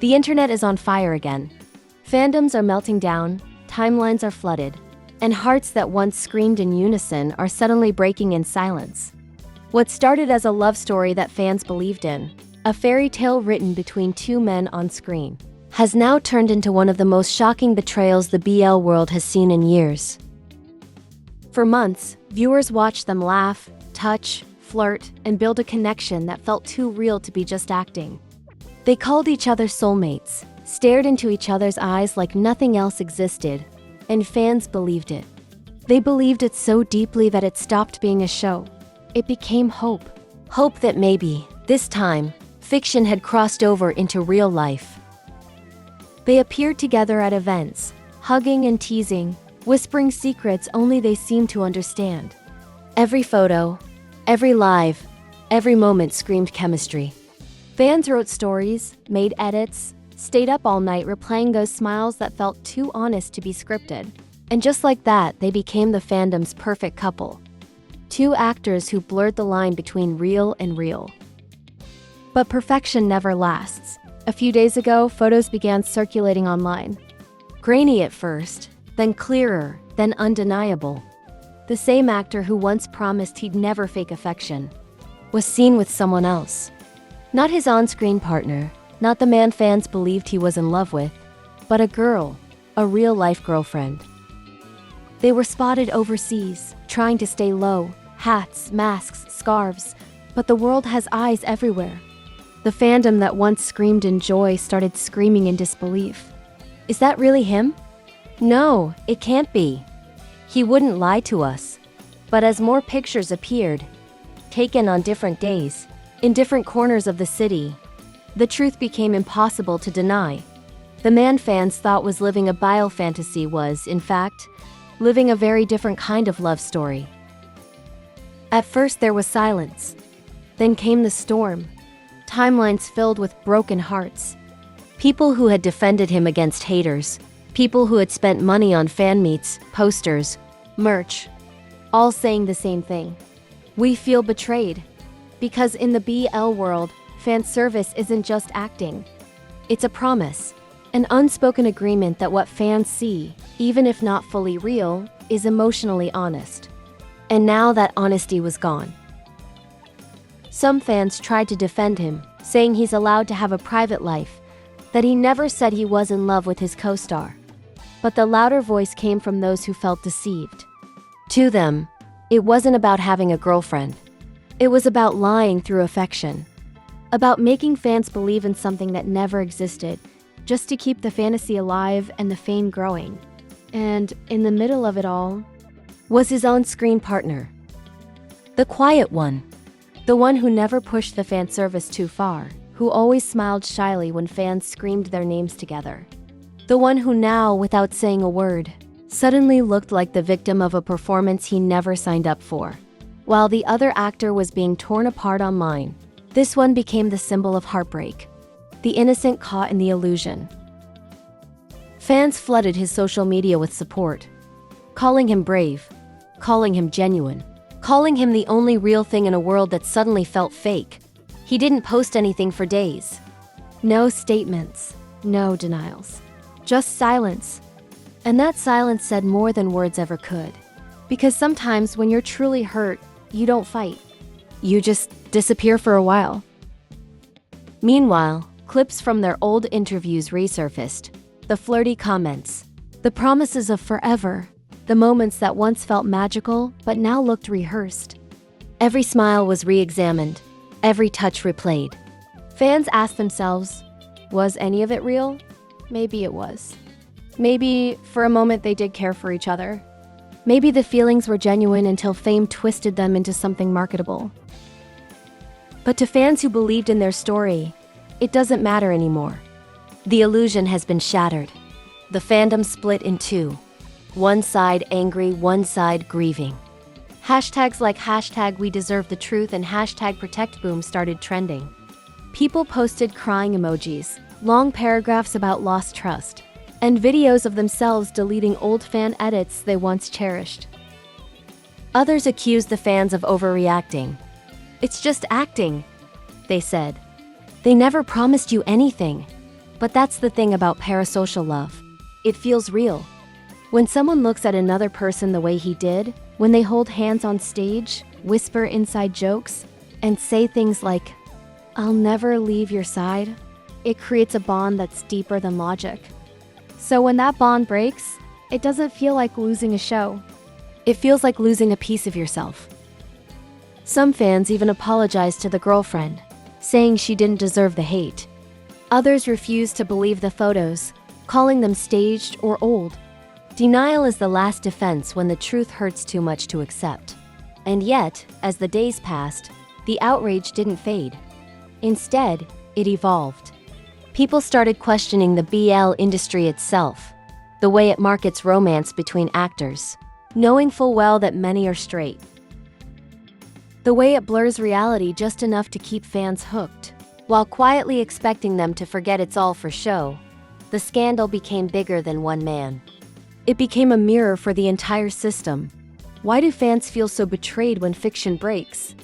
The internet is on fire again. Fandoms are melting down, timelines are flooded, and hearts that once screamed in unison are suddenly breaking in silence. What started as a love story that fans believed in, a fairy tale written between two men on screen, has now turned into one of the most shocking betrayals the BL world has seen in years. For months, viewers watched them laugh, touch, flirt, and build a connection that felt too real to be just acting. They called each other soulmates, stared into each other's eyes like nothing else existed, and fans believed it. They believed it so deeply that it stopped being a show. It became hope. Hope that maybe, this time, fiction had crossed over into real life. They appeared together at events, hugging and teasing, whispering secrets only they seemed to understand. Every photo, every live, every moment screamed chemistry. Fans wrote stories, made edits, stayed up all night replaying those smiles that felt too honest to be scripted. And just like that, they became the fandom's perfect couple. Two actors who blurred the line between real and real. But perfection never lasts. A few days ago, photos began circulating online. Grainy at first, then clearer, then undeniable. The same actor who once promised he'd never fake affection was seen with someone else. Not his on-screen partner, not the man fans believed he was in love with, but a girl, a real-life girlfriend. They were spotted overseas, trying to stay low, hats, masks, scarves, but the world has eyes everywhere. The fandom that once screamed in joy started screaming in disbelief. Is that really him? No, it can't be. He wouldn't lie to us. But as more pictures appeared, taken on different days, in different corners of the city, the truth became impossible to deny. The man fans thought was living a bio fantasy was, in fact, living a very different kind of love story. At first there was silence. Then came the storm. Timelines filled with broken hearts. People who had defended him against haters. People who had spent money on fan meets, posters, merch. All saying the same thing. We feel betrayed. Because in the BL world, fan service isn't just acting. It's a promise. An unspoken agreement that what fans see, even if not fully real, is emotionally honest. And now that honesty was gone. Some fans tried to defend him, saying he's allowed to have a private life, that he never said he was in love with his co-star. But the louder voice came from those who felt deceived. To them, it wasn't about having a girlfriend. It was about lying through affection. About making fans believe in something that never existed, just to keep the fantasy alive and the fame growing. And in the middle of it all, was his on-screen partner. The quiet one. The one who never pushed the fan service too far, who always smiled shyly when fans screamed their names together. The one who now, without saying a word, suddenly looked like the victim of a performance he never signed up for. While the other actor was being torn apart online, this one became the symbol of heartbreak, the innocent caught in the illusion. Fans flooded his social media with support, calling him brave, calling him genuine, calling him the only real thing in a world that suddenly felt fake. He didn't post anything for days. No statements, no denials, just silence. And that silence said more than words ever could. Because sometimes when you're truly hurt, you don't fight. You just disappear for a while. Meanwhile, clips from their old interviews resurfaced. The flirty comments, the promises of forever, the moments that once felt magical but now looked rehearsed. Every smile was re-examined, every touch replayed. Fans asked themselves, was any of it real? Maybe it was. Maybe for a moment they did care for each other. Maybe the feelings were genuine until fame twisted them into something marketable. But to fans who believed in their story, it doesn't matter anymore. The illusion has been shattered. The fandom split in two. One side angry, one side grieving. Hashtags like #WeDeserveTheTruth and #ProtectBoom started trending. People posted crying emojis, long paragraphs about lost trust, and videos of themselves deleting old fan edits they once cherished. Others accused the fans of overreacting. It's just acting, they said. They never promised you anything. But that's the thing about parasocial love. It feels real. When someone looks at another person the way he did, when they hold hands on stage, whisper inside jokes, and say things like, "I'll never leave your side," it creates a bond that's deeper than logic. So when that bond breaks, it doesn't feel like losing a show. It feels like losing a piece of yourself. Some fans even apologize to the girlfriend, saying she didn't deserve the hate. Others refuse to believe the photos, calling them staged or old. Denial is the last defense when the truth hurts too much to accept. And yet, as the days passed, the outrage didn't fade. Instead, it evolved. People started questioning the BL industry itself, the way it markets romance between actors, knowing full well that many are straight. The way it blurs reality just enough to keep fans hooked, while quietly expecting them to forget it's all for show. The scandal became bigger than one man. It became a mirror for the entire system. Why do fans feel so betrayed when fiction breaks?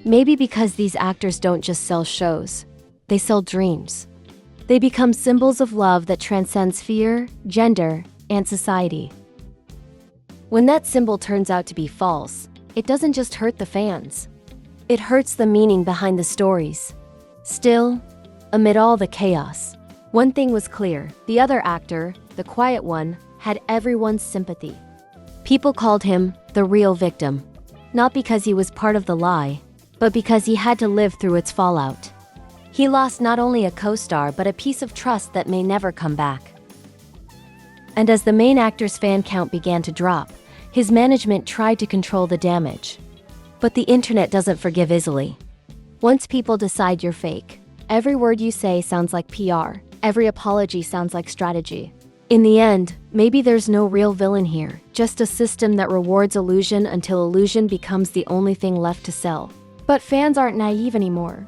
Maybe because these actors don't just sell shows, they sell dreams. They become symbols of love that transcends fear, gender, and society. When that symbol turns out to be false, it doesn't just hurt the fans. It hurts the meaning behind the stories. Still, amid all the chaos, one thing was clear: the other actor, the quiet one, had everyone's sympathy. People called him the real victim, not because he was part of the lie, but because he had to live through its fallout. He lost not only a co-star but a piece of trust that may never come back. And as the main actor's fan count began to drop, his management tried to control the damage. But the internet doesn't forgive easily. Once people decide you're fake, every word you say sounds like PR, every apology sounds like strategy. In the end, maybe there's no real villain here, just a system that rewards illusion until illusion becomes the only thing left to sell. But fans aren't naive anymore.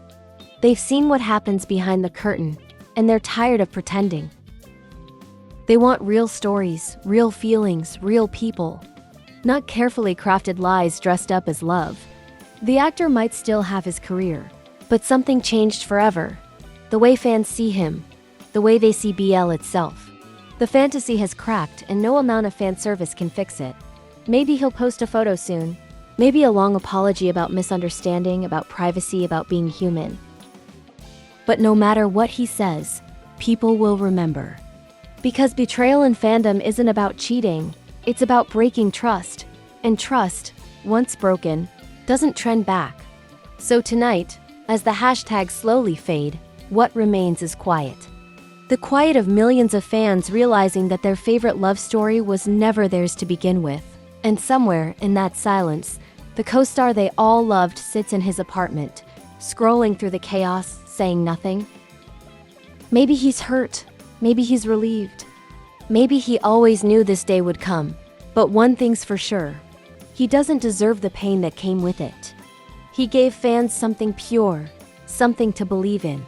They've seen what happens behind the curtain, and they're tired of pretending. They want real stories, real feelings, real people, not carefully crafted lies dressed up as love. The actor might still have his career, but something changed forever. The way fans see him, the way they see BL itself. The fantasy has cracked, and no amount of fan service can fix it. Maybe he'll post a photo soon. Maybe a long apology about misunderstanding, about privacy, about being human. But no matter what he says, people will remember. Because betrayal in fandom isn't about cheating, it's about breaking trust. And trust, once broken, doesn't trend back. So tonight, as the hashtags slowly fade, what remains is quiet. The quiet of millions of fans realizing that their favorite love story was never theirs to begin with. And somewhere in that silence, the co-star they all loved sits in his apartment, scrolling through the chaos, saying nothing. Maybe he's hurt. Maybe he's relieved. Maybe he always knew this day would come. But one thing's for sure: he doesn't deserve the pain that came with it. He gave fans something pure, something to believe in.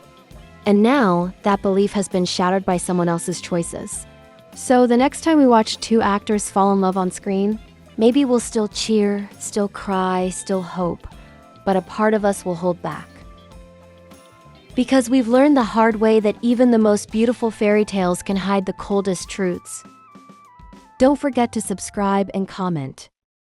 And now, that belief has been shattered by someone else's choices. So the next time we watch two actors fall in love on screen, maybe we'll still cheer, still cry, still hope, but a part of us will hold back. Because we've learned the hard way that even the most beautiful fairy tales can hide the coldest truths. Don't forget to subscribe and comment.